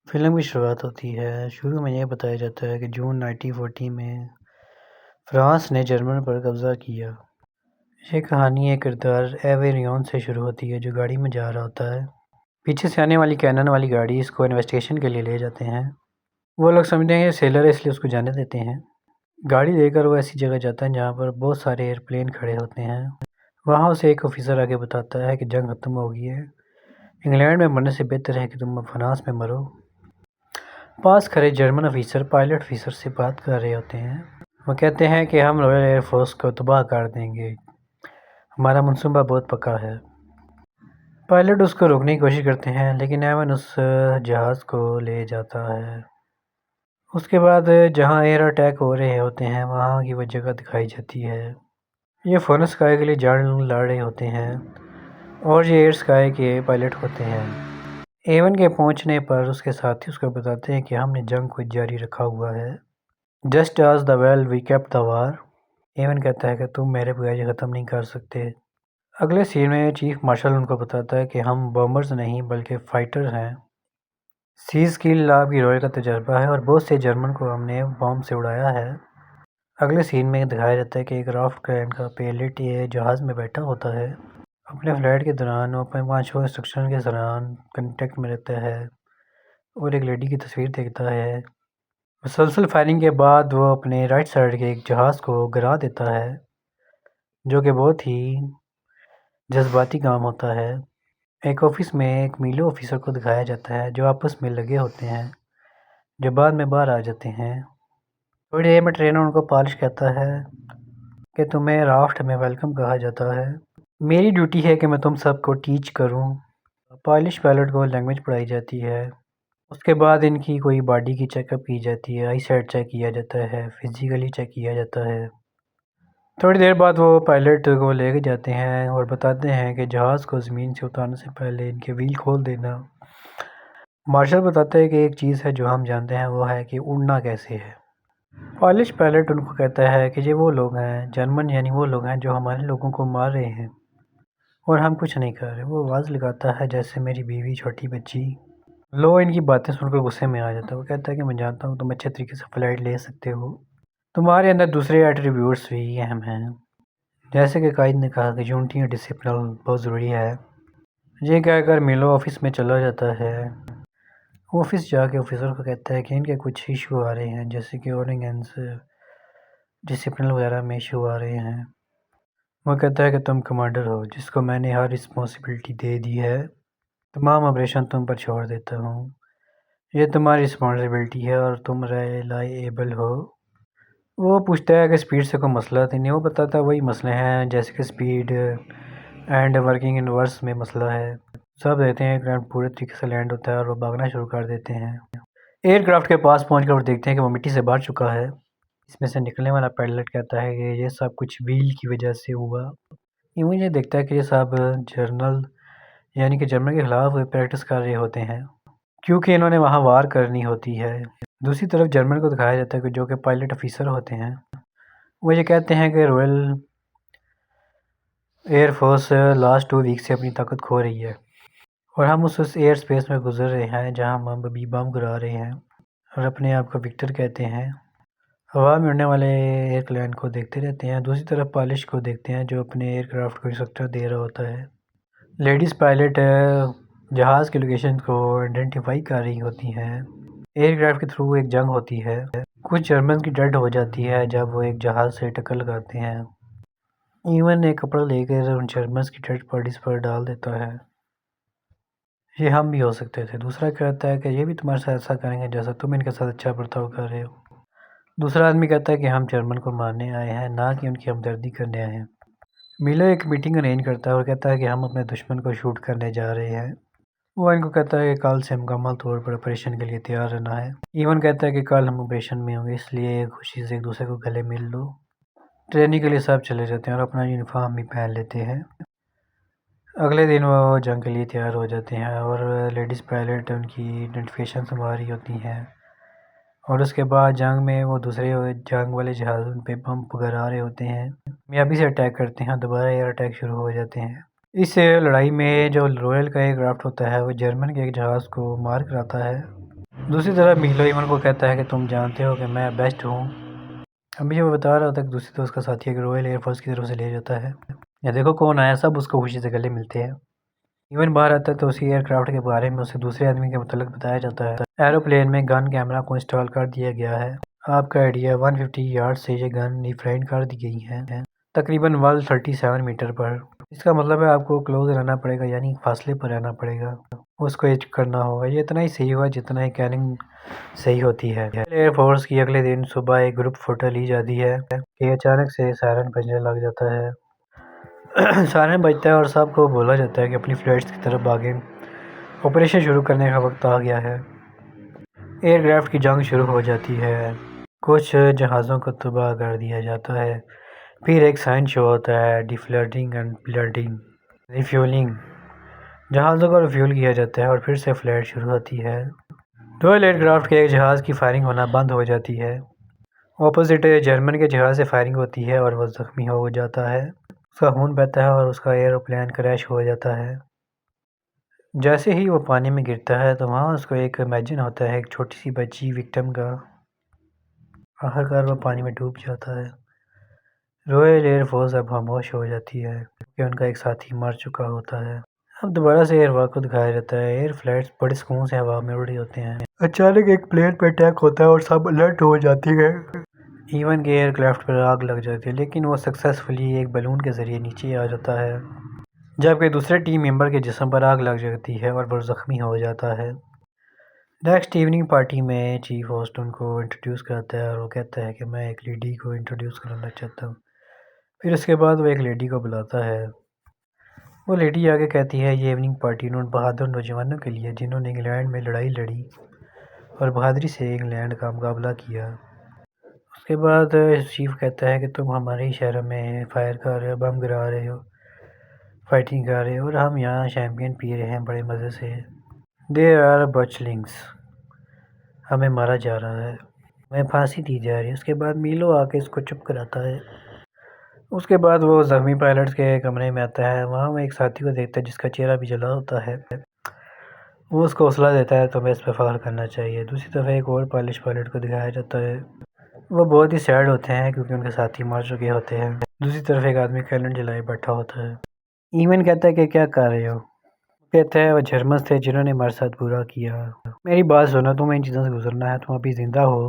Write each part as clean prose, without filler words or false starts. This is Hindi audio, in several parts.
फ़िल्म की शुरुआत होती है। शुरू में यह बताया जाता है कि जून 1940 में फ्रांस ने जर्मन पर कब्ज़ा किया। ये कहानी एक किरदार एवे रियोन से शुरू होती है जो गाड़ी में जा रहा होता है। पीछे से आने वाली कैनन वाली गाड़ी इसको इन्वेस्टिगेशन के लिए ले जाते हैं। वो लोग समझते हैं कि सेलर है इसलिए उसको जाने देते हैं। गाड़ी लेकर वो ऐसी जगह जाता है जहाँ पर बहुत सारे एयरप्लेन खड़े होते हैं। वहाँ उसे एक ऑफिसर आके बताता है कि जंग ख़त्म हो गई है। इंग्लैंड में मरने से बेहतर है कि तुम फ्रांस में मरो। पास खड़े जर्मन ऑफिसर पायलट ऑफिसर से बात कर रहे होते हैं। वो कहते हैं कि हम रॉयल एयरफोर्स को तबाह कर देंगे, हमारा मंसूबा बहुत पक्का है। पायलट उसको रोकने की कोशिश करते हैं लेकिन एवन उस जहाज़ को ले जाता है। उसके बाद जहाँ एयर अटैक हो रहे होते हैं वहाँ की वो जगह दिखाई जाती है। ये फ़ौरन स्काई के लिए जान लड़ रहे होते हैं और ये एयर स्काई के पायलट होते हैं। एवन के पहुंचने पर उसके साथी उसको बताते हैं कि हमने जंग को जारी रखा हुआ है। जस्ट आज the well we kept the war. एवन कहता है कि तुम मेरे बगैर ये ख़त्म नहीं कर सकते। अगले सीन में चीफ मार्शल उनको बताता है कि हम बॉम्बर्स नहीं बल्कि फ़ाइटर हैं। सीज़ की लाभ की रॉयल का तजर्बा है और बहुत से जर्मन को हमने बॉम्ब से उड़ाया है। अगले सीन में दिखाया जाता है कि एक राफ्ट क्रैन का पायलट ये जहाज़ में बैठा होता है। अपने फ्लाइट के दौरान वो अपने 5 इंस्ट्रक्शन के दौरान कंटेक्ट में रहता है और एक लेडी की तस्वीर देखता है। मुसलसल फायरिंग के बाद वो अपने राइट साइड के एक जहाज़ को गिरा देता है जो कि बहुत ही जज्बाती काम होता है। एक ऑफिस में एक मीलो ऑफिसर को दिखाया जाता है जो आपस में लगे होते हैं जो बाद में बाहर आ जाते हैं। थोड़ी देर में ट्रेनर उनको पॉलिश कहता है कि तुम्हें राफ्ट में वेलकम कहा जाता है। मेरी ड्यूटी है कि मैं तुम सबको टीच करूं। पॉलिश पायलट को लैंग्वेज पढ़ाई जाती है। उसके बाद इनकी कोई बॉडी की चेकअप की जाती है, आई साइट चेक किया जाता है, फिजिकली चेक किया जाता है। थोड़ी देर बाद वो पायलट को लेके जाते हैं और बताते हैं कि जहाज़ को ज़मीन से उतारने से पहले इनके व्हील खोल देना। मार्शल बताता है कि एक चीज़ है जो हम जानते हैं वो है कि उड़ना कैसे है। पॉलिश पायलट उनको कहता है कि ये वो लोग हैं जर्मन यानी वो लोग हैं जो हमारे लोगों को मार रहे हैं और हम कुछ नहीं कर रहे। वो आवाज़ लगाता है जैसे मेरी बीवी छोटी बच्ची। लो इनकी बातें सुनकर गुस्से में आ जाता है। वो कहता है कि मैं जानता हूँ तुम अच्छे तरीके से फ़्लाइट ले सकते हो, तुम्हारे अंदर दूसरे एट्रीब्यूट्स भी अहम हैं। जैसे कि कायद ने कहा कि यूनिटी और डिसिप्लिन बहुत ज़रूरी है। ये कहकर मिलो ऑफिस में चला जाता है। ऑफिस जाके ऑफिसर को कहता है कि इनके कुछ इशू आ रहे हैं जैसे कि ऑर्डिनेंस डिसिप्लिन वगैरह में इशू आ रहे हैं। वो कहता है कि तुम कमांडर हो जिसको मैंने हर रिस्पॉन्सिबिलिटी दे दी है, तमाम ऑपरेशन तुम पर छोड़ देता हूँ। ये तुम्हारी रिस्पॉन्सिबिलिटी है और तुम रिलायबल हो। वो पूछता है कि स्पीड से कोई मसला तो नहीं। वो बताता है वही मसले हैं जैसे कि speed and working in reverse में मसला है। सब देते हैं एयरक्राफ्ट पूरे तरीके से लैंड होता है और वो भागना शुरू कर देते हैं। एयरक्राफ्ट के पास पहुंचकर वो देखते हैं कि वो मिट्टी से भर चुका है। इसमें से निकलने वाला पायलट कहता है कि ये सब कुछ व्हील की वजह से हुआ। यूं ये देखता है कि ये सब जर्नल यानी कि जर्मन के खिलाफ प्रैक्टिस कर रहे होते हैं क्योंकि इन्होंने वहाँ वार करनी होती है। दूसरी तरफ जर्मन को दिखाया जाता है कि जो कि पायलट ऑफिसर होते हैं वो ये कहते हैं कि रॉयल एयरफोर्स लास्ट 2 वीक से अपनी ताकत खो रही है और हम उस एयर स्पेस में गुजर रहे हैं जहाँ हम अभी बम गिरा रहे हैं और अपने आप को विक्टर कहते हैं। हवा में उड़ने वाले एयरप्लेन को देखते रहते हैं। दूसरी तरफ पॉलिश को देखते हैं जो अपने एयरक्राफ्ट को इंस्ट्रक्टर दे रहा होता है। लेडीज़ पायलट जहाज़ की लोकेशन को आइडेंटिफाई कर रही होती हैं। एयरक्राफ्ट के थ्रू एक जंग होती है। कुछ जर्मन की डेड हो जाती है जब वो एक जहाज़ से टक्कर लगाते हैं। इवन एक कपड़ा लेकर उन जर्मन्स की डेड बॉडीज़ पर डाल देता है। ये हम भी हो सकते थे। दूसरा कहता है कि ये भी तुम्हारे साथ ऐसा करेंगे जैसा तुम इनके साथ अच्छा बर्ताव कर रहे हो। दूसरा आदमी कहता है कि हम जर्मन को मारने आए हैं ना कि उनकी हमदर्दी करने आए हैं। मिलो एक मीटिंग अरेंज करता है और कहता है कि हम अपने दुश्मन को शूट करने जा रहे हैं। वो इनको कहता है कि कल से मुकम्मल तौर पर ऑपरेशन के लिए तैयार रहना है। इवन कहता है कि कल हम ऑपरेशन में होंगे इसलिए खुशी से एक दूसरे को गले मिल लो। ट्रेनिंग के लिए सब चले जाते हैं और अपना यूनिफॉर्म भी पहन लेते हैं। अगले दिन वो जंग के लिए तैयार हो जाते हैं और लेडीज़ पायलट उनकी आइडेंटिफिकेशन संभाल रही होती हैं और उसके बाद जंग में वो दूसरे जंग वाले जहाज़ उन पे बम गिरा रहे होते हैं। कामयाबी से अटैक करते हैं। दोबारा एयर अटैक शुरू हो जाते हैं। इस लड़ाई में जो रॉयल का एयरक्राफ्ट होता है वो जर्मन के एक जहाज़ को मार कराता है दूसरी तरफ मीलो ईवन को कहता है कि तुम जानते हो कि मैं बेस्ट हूँ। अभी वो बता रहा था कि दूसरी तरफ उसका साथी एक रॉयल एयरफोर्स की तरफ से ले जाता है। या देखो कौन आया, सब उसको खुशी से गले मिलते हैं। इवन बाहर आता है तो उसी एयरक्राफ्ट के बारे में उसे दूसरे आदमी के मुतालिक बताया जाता है। एरोप्लेन में गन कैमरा को इंस्टॉल कर दिया गया है। आपका आइडिया 150 यार्ड से ये गन रिफ्लाइन कर दी गई है, तकरीबन 137 मीटर पर। इसका मतलब है आपको क्लोज रहना पड़ेगा, यानी फासले पर रहना पड़ेगा, उसको एच करना होगा। ये इतना ही सही हुआ जितना ही कैनिंग सही होती है। एयरफोर्स की अगले दिन सुबह एक ग्रुप फोटो ली जाती है कि अचानक से सायरन बजने लग जाता है। सायरन बजता है और सबको बोला जाता है कि अपनी फ्लाइट्स की तरफ भागें, ऑपरेशन शुरू करने का वक्त आ गया है। एयरक्राफ्ट की जंग शुरू हो जाती है, कुछ जहाज़ों को तबाह कर दिया जाता है। फिर एक साइन शो होता है, डिफ्लडिंग एंड ब्लडिंग रिफ्यूलिंग। जहाज़ों को रिफ्यूल किया जाता है और फिर से फ्लाइट शुरू होती है। रॉयल एयरक्राफ्ट के एक जहाज़ की फायरिंग होना बंद हो जाती है। ऑपोजिट जर्मन के जहाज़ से फायरिंग होती है और वह ज़ख्मी हो जाता है। उसका खून बहता है और उसका एयरोप्लेन क्रैश हो जाता है। जैसे ही वो पानी में गिरता है तो वहाँ उसको एक इमेजिन होता है, एक छोटी सी बच्ची विक्टिम का। आखिरकार वो पानी में डूब जाता है। रॉयल एयरफोर्स अब खामोश हो जाती है क्योंकि उनका एक साथी मर चुका होता है। अब दोबारा से एयरवर्क को दिखाया जाता है। एयर फ्लाइट्स बड़े सुकून से हवा में उड़ रहे होते हैं। अचानक एक प्लेन पर अटैक होता है और सब अलर्ट हो जाती है। इवन के एयरक्राफ्ट पर आग लग जाती है, लेकिन वो सक्सेसफुली एक बलून के ज़रिए नीचे आ जाता है, जबकि दूसरे टीम मेंबर के जिस्म पर आग लग जाती है और वो ज़ख्मी हो जाता है। नेक्स्ट इवनिंग पार्टी में चीफ होस्ट उनको इंट्रोड्यूस कराता है और वो कहता है कि मैं एक लेडी को इंट्रोड्यूस कराना चाहता हूँ। फिर उसके बाद वो एक लेडी को बुलाता है। वो लेडी आगे कहती है ये इवनिंग पार्टी उन बहादुर नौजवानों के लिए जिन्होंने इंग्लैंड में लड़ाई लड़ी और बहादुरी से इंग्लैंड का मुकाबला किया। उसके बाद चीफ कहता है कि तुम हमारे ही शहर में फायर कर रहे हो, बम गिरा रहे हो, फाइटिंग कर रहे हो और हम यहाँ शैम्पियन पी रहे हैं बड़े मज़े से। देयर आर बचलिंग्स, हमें मारा जा रहा है, हमें फांसी दी जा रही है। उसके बाद मीलो आके इसको चुप कराता है। उसके बाद वो ज़ख्मी पायलट्स के कमरे में आता है। वहाँ वो एक साथी को देखता है जिसका चेहरा भी जला होता है। वो उसको हौसला देता है, तुम्हें इस पर फ़ख्र करना चाहिए। दूसरी तरफ एक और पालिश पायलट को दिखाया जाता है। वो बहुत ही सैड होते हैं क्योंकि उनके साथी मर चुके होते हैं। दूसरी तरफ एक आदमी कैलेंडर जलाए बैठा होता है। ईवन कहता है कि क्या कर रहे हो? कहता है वो जर्मन थे जिन्होंने हमारे साथ बुरा किया। मेरी बात सुनो, तुम्हें इन चीज़ों से गुजरना है, तुम अभी ज़िंदा हो।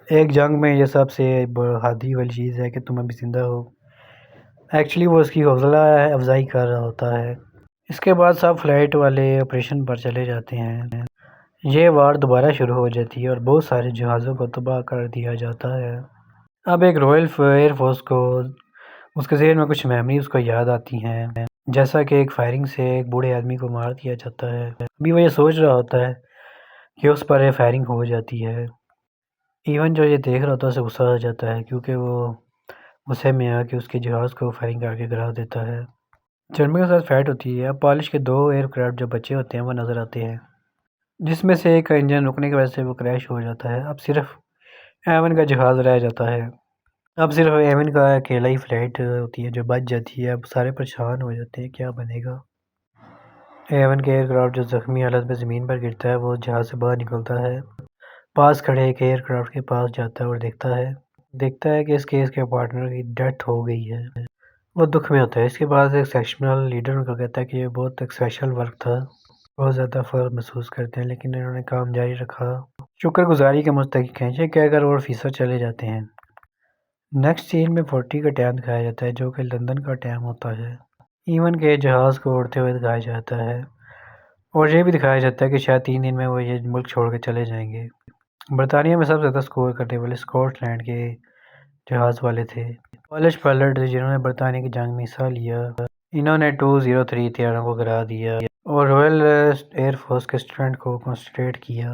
एक जंग में ये सबसे बहादुरी वाली चीज़ है कि तुम अभी ज़िंदा हो। एक्चुअली वो उसकी हौसला अफजाई कर रहा होता है। इसके बाद सब फ्लाइट वाले ऑपरेशन पर चले जाते हैं। ये वार दोबारा शुरू हो जाती है और बहुत सारे जहाज़ों को तबाह कर दिया जाता है। अब एक रॉयल एयरफोर्स को उसके जहन में कुछ मेमोरी उसको याद आती हैं, जैसा कि एक फायरिंग से एक बूढ़े आदमी को मार दिया जाता है। अभी वो ये सोच रहा होता है कि उस पर फायरिंग हो जाती है। इवन जो ये देख रहा होता है उसे गुस्सा आ जाता है क्योंकि वो गुस्से में आके उसके जहाज़ को फायरिंग करके गिरा देता है। जर्मनी के साथ फाइट होती है। अब पॉलिश के 2 एयरक्राफ्ट जो बचे होते हैं वो नज़र आते हैं, जिसमें से एक का इंजन रुकने की वजह से वो क्रैश हो जाता है। अब सिर्फ एवन का जहाज़ रह जाता है। अब सिर्फ एवन का अकेला ही फ्लाइट होती है जो बच जाती है। अब सारे परेशान हो जाते हैं, क्या बनेगा। एवन के एयरक्राफ्ट जो ज़ख्मी हालत में ज़मीन पर गिरता है वो जहाज़ से बाहर निकलता है, पास खड़े एक एयरक्राफ्ट के पास जाता है और देखता है कि इसके इसके पार्टनर की डेथ हो गई है। वो दुख में होता है। इसके बाद एक सेक्शनल लीडर उनको कहता है कि ये बहुत एक स्पेशल वर्क था, बहुत ज़्यादा फ़ख्र महसूस करते हैं, लेकिन इन्होंने काम जारी रखा। शुक्रगुजारी के मुस्तहिक हैं। ये कहकर और ऑफिसर चले जाते हैं। नेक्स्ट सीन में 40 का टाइम दिखाया जाता है जो कि लंदन का टाइम होता है। ईवन के जहाज़ को उड़ते हुए दिखाया जाता है और ये भी दिखाया जाता है कि शायद 3 दिन में वो ये मुल्क छोड़ के चले जाएंगे। बरतानिया में सबसे ज़्यादा स्कोर करने वाले स्कॉटलैंड के जहाज़ वाले थे। पॉलिश पायलट जिन्होंने बरतानिया की जंग में हिस्सा लिया, इन्होंने 203 हथियारों को गिरा दिया और रॉयल एयर फोर्स के स्टूडेंट को कंसंट्रेट किया।